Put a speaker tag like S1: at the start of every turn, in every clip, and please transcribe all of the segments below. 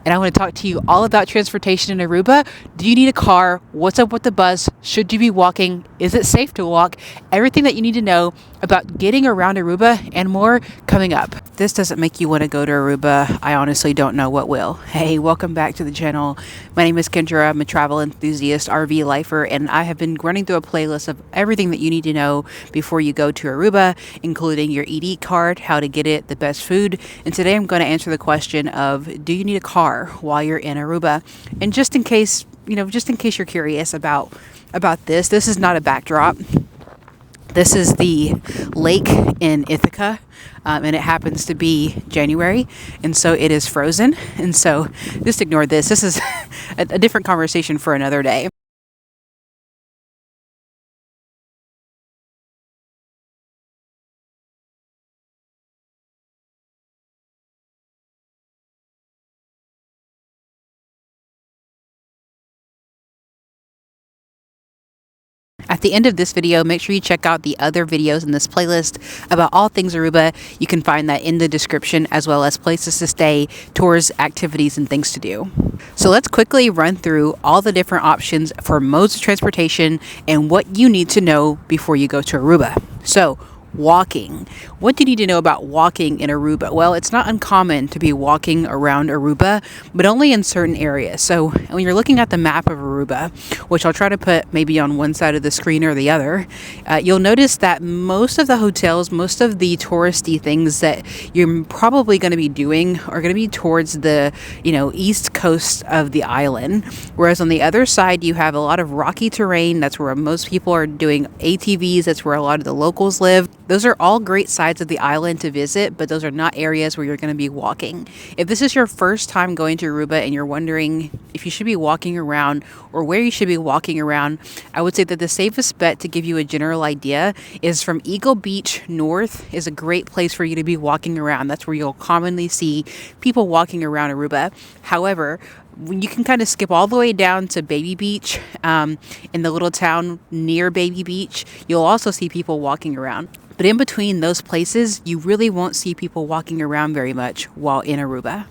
S1: and I want to talk to you all about transportation in Aruba. Do you need a car? What's up with the bus? Should you be walking? Is it safe to walk? Everything that you need to know about getting around Aruba and more coming up. This doesn't make you want to go to Aruba. I honestly don't know what will. Hey, welcome back to the channel. My name is Kendra. I'm a travel enthusiast, RV lifer, and I have been running through a playlist of everything that you need to know before you go to Aruba, including your ED card, how to get it, the best food. And today I'm going to answer the question of, do you need a car while you're in Aruba? And just in case you're curious about this is not a backdrop. This is the lake in Ithaca, and it happens to be January, and so it is frozen. And so just ignore this. This is a different conversation for another day. At the end of this video, make sure you check out the other videos in this playlist about all things Aruba. You can find that in the description, as well as places to stay, tours, activities, and things to do. So let's quickly run through all the different options for modes of transportation and what you need to know before you go to Aruba. So, walking. What do you need to know about walking in Aruba? Well, it's not uncommon to be walking around Aruba, but only in certain areas. So when you're looking at the map of Aruba, which I'll try to put maybe on one side of the screen or the other, you'll notice that most of the hotels, most of the touristy things that you're probably going to be doing are going to be towards the, east coast of the island. Whereas on the other side, you have a lot of rocky terrain. That's where most people are doing ATVs. That's where a lot of the locals live. Those are all great sides of the island to visit, but those are not areas where you're going to be walking. If this is your first time going to Aruba and you're wondering if you should be walking around or where you should be walking around, I would say that the safest bet to give you a general idea is from Eagle Beach north is a great place for you to be walking around. That's where you'll commonly see people walking around Aruba. However, you can kind of skip all the way down to Baby Beach. In the little town near Baby Beach, you'll also see people walking around. But in between those places, you really won't see people walking around very much while in Aruba.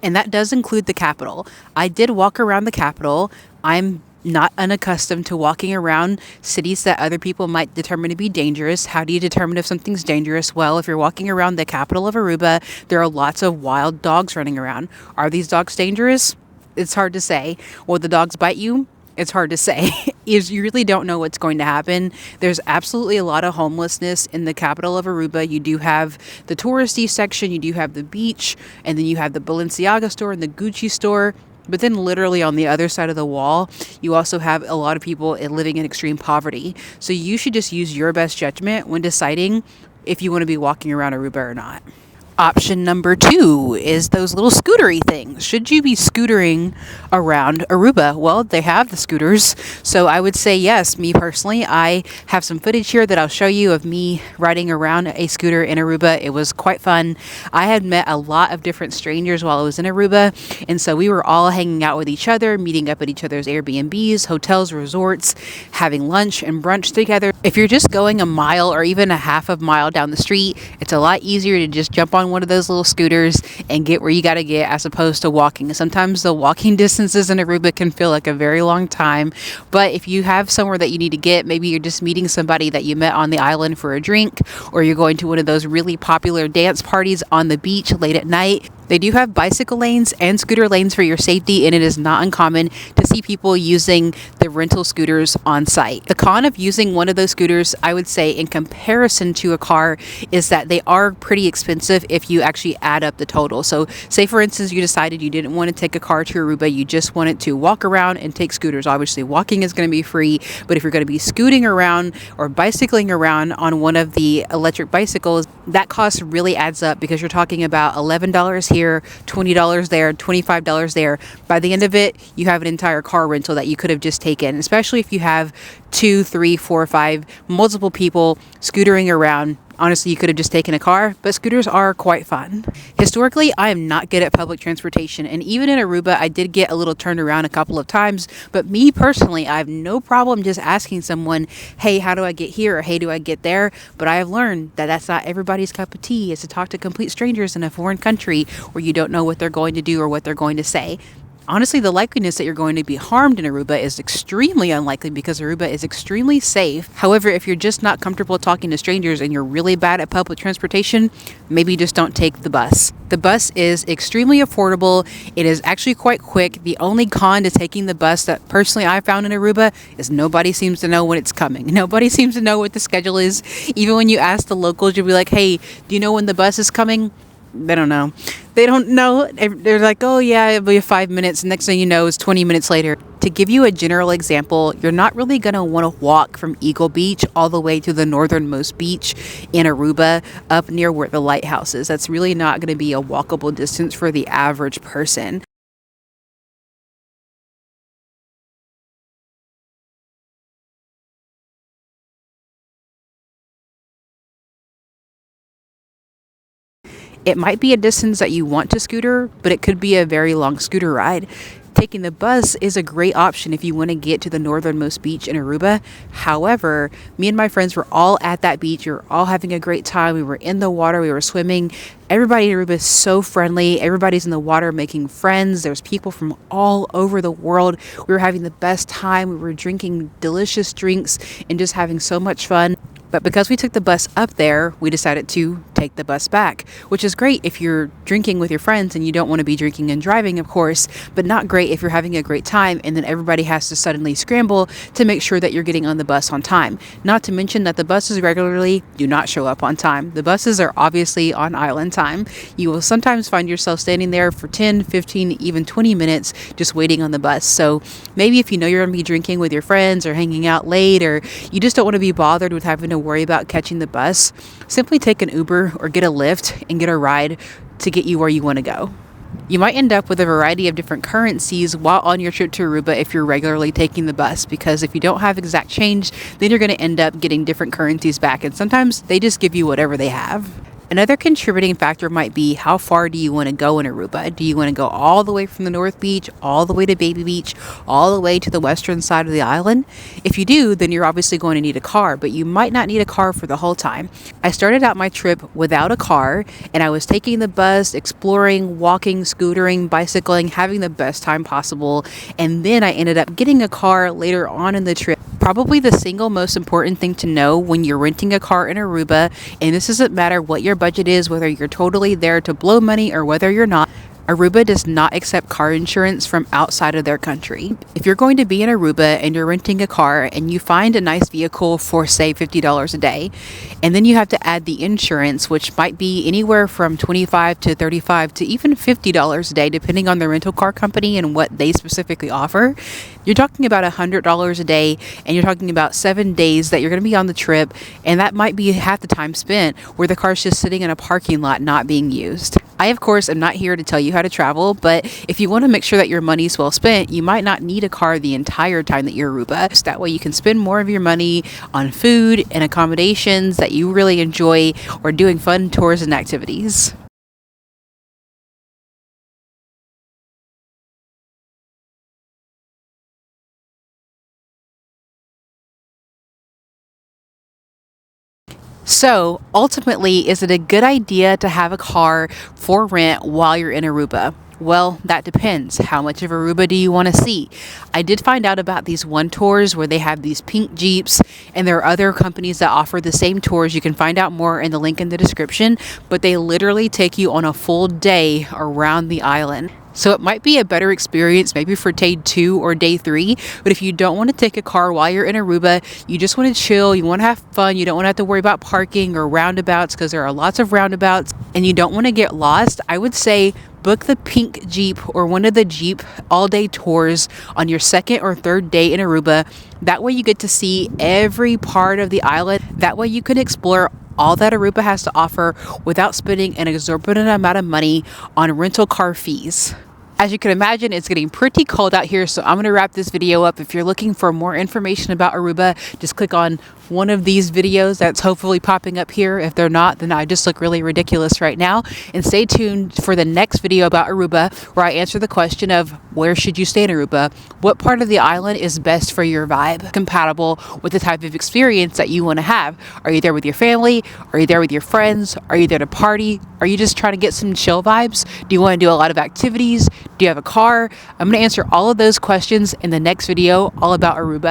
S1: And that does include the capital. I did walk around the capital. I'm not unaccustomed to walking around cities that other people might determine to be dangerous. How do you determine if something's dangerous? Well, if you're walking around the capital of Aruba, there are lots of wild dogs running around. Are these dogs dangerous? It's hard to say. Will the dogs bite you? It's hard to say. You really don't know what's going to happen. There's absolutely a lot of homelessness in the capital of Aruba. You do have the touristy section, you do have the beach, and then you have the Balenciaga store and the Gucci store. But then literally on the other side of the wall, you also have a lot of people living in extreme poverty. So you should just use your best judgment when deciding if you want to be walking around Aruba or not. Option number 2 is those little scootery things. Should you be scootering around Aruba? Well, they have the scooters. So I would say yes. Me personally, I have some footage here that I'll show you of me riding around a scooter in Aruba. It was quite fun. I had met a lot of different strangers while I was in Aruba. And so we were all hanging out with each other, meeting up at each other's Airbnbs, hotels, resorts, having lunch and brunch together. If you're just going a mile or even a half a mile down the street, it's a lot easier to just jump on one of those little scooters and get where you got to get as opposed to walking. Sometimes the walking distances in Aruba can feel like a very long time, but if you have somewhere that you need to get, maybe you're just meeting somebody that you met on the island for a drink, or you're going to one of those really popular dance parties on the beach late at night, they do have bicycle lanes and scooter lanes for your safety, and it is not uncommon to see people using the rental scooters on site. The con of using one of those scooters, I would say, in comparison to a car, is that they are pretty expensive if you actually add up the total. So say, for instance, you decided you didn't want to take a car to Aruba, you just wanted to walk around and take scooters. Obviously, walking is going to be free, but if you're going to be scooting around or bicycling around on one of the electric bicycles, that cost really adds up because you're talking about $11 here, $20 there, $25 there. By the end of it, you have an entire car rental that you could have just taken, especially if you have 2, 3, 4, 5, multiple people scootering around Honestly, you could have just taken a car, but scooters are quite fun. Historically, I am not good at public transportation, and even in Aruba, I did get a little turned around a couple of times, but me personally, I have no problem just asking someone, hey, how do I get here? Or hey, do I get there? But I have learned that that's not everybody's cup of tea, is to talk to complete strangers in a foreign country where you don't know what they're going to do or what they're going to say. Honestly, the likeliness that you're going to be harmed in Aruba is extremely unlikely because Aruba is extremely safe. However, if you're just not comfortable talking to strangers and you're really bad at public transportation, maybe just don't take the bus. The bus is extremely affordable. It is actually quite quick. The only con to taking the bus that personally I found in Aruba is nobody seems to know when it's coming. Nobody seems to know what the schedule is. Even when you ask the locals, you'll be like, hey, do you know when the bus is coming? They don't know. They don't know. They're like, oh yeah, it'll be 5 minutes. Next thing you know, it's 20 minutes later. To give you a general example, you're not really going to want to walk from Eagle Beach all the way to the northernmost beach in Aruba up near where the lighthouse is. That's really not going to be a walkable distance for the average person. It might be a distance that you want to scooter, but it could be a very long scooter ride. Taking the bus is a great option if you want to get to the northernmost beach in Aruba. However, me and my friends were all at that beach. We were all having a great time. We were in the water. We were swimming. Everybody in Aruba is so friendly. Everybody's in the water making friends. There's people from all over the world. We were having the best time. We were drinking delicious drinks and just having so much fun. But because we took the bus up there, we decided to take the bus back, which is great if you're drinking with your friends and you don't want to be drinking and driving, of course, but not great if you're having a great time and then everybody has to suddenly scramble to make sure that you're getting on the bus on time. Not to mention that the buses regularly do not show up on time. The buses are obviously on island time. You will sometimes find yourself standing there for 10, 15, even 20 minutes just waiting on the bus. So maybe if you know you're going to be drinking with your friends or hanging out late, or you just don't want to be bothered with having to worry about catching the bus, simply take an Uber or get a Lyft and get a ride to get you where you want to go. You might end up with a variety of different currencies while on your trip to Aruba if you're regularly taking the bus, because if you don't have exact change, then you're going to end up getting different currencies back, and sometimes they just give you whatever they have. Another contributing factor might be, how far do you want to go in Aruba? Do you want to go all the way from the North Beach, all the way to Baby Beach, all the way to the western side of the island? If you do, then you're obviously going to need a car, but you might not need a car for the whole time. I started out my trip without a car, and I was taking the bus, exploring, walking, scootering, bicycling, having the best time possible, and then I ended up getting a car later on in the trip. Probably the single most important thing to know when you're renting a car in Aruba, and this doesn't matter what your budget is, whether you're totally there to blow money or whether you're not, Aruba does not accept car insurance from outside of their country. If you're going to be in Aruba and you're renting a car and you find a nice vehicle for, say, $50 a day, and then you have to add the insurance, which might be anywhere from $25 to $35 to even $50 a day, depending on the rental car company and what they specifically offer, you're talking about $100 a day, and you're talking about 7 days that you're going to be on the trip, and that might be half the time spent where the car's just sitting in a parking lot not being used. I, of course, am not here to tell you how to travel, but if you want to make sure that your money's well spent, you might not need a car the entire time that you're Aruba. So that way you can spend more of your money on food and accommodations that you really enjoy, or doing fun tours and activities. So, ultimately, is it a good idea to have a car for rent while you're in Aruba? Well, that depends. How much of Aruba do you want to see? I did find out about these one tours where they have these pink Jeeps, and there are other companies that offer the same tours. You can find out more in the link in the description, but they literally take you on a full day around the island. So it might be a better experience maybe for day 2 or day 3, but if you don't want to take a car while you're in Aruba, you just want to chill, you want to have fun, you don't want to have to worry about parking or roundabouts, because there are lots of roundabouts, and you don't want to get lost, I would say book the pink Jeep or one of the Jeep all-day tours on your second or third day in Aruba. That way you get to see every part of the island. That way you can explore all that Aruba has to offer without spending an exorbitant amount of money on rental car fees. As you can imagine, it's getting pretty cold out here, so I'm going to wrap this video up. If you're looking for more information about Aruba, just click on one of these videos that's hopefully popping up here. If they're not, then I just look really ridiculous right now. And stay tuned for the next video about Aruba, where I answer the question of where should you stay in Aruba? What part of the island is best for your vibe, compatible with the type of experience that you want to have? Are you there with your family? Are you there with your friends? Are you there to party? Are you just trying to get some chill vibes? Do you want to do a lot of activities? Do you have a car? I'm going to answer all of those questions in the next video all about Aruba.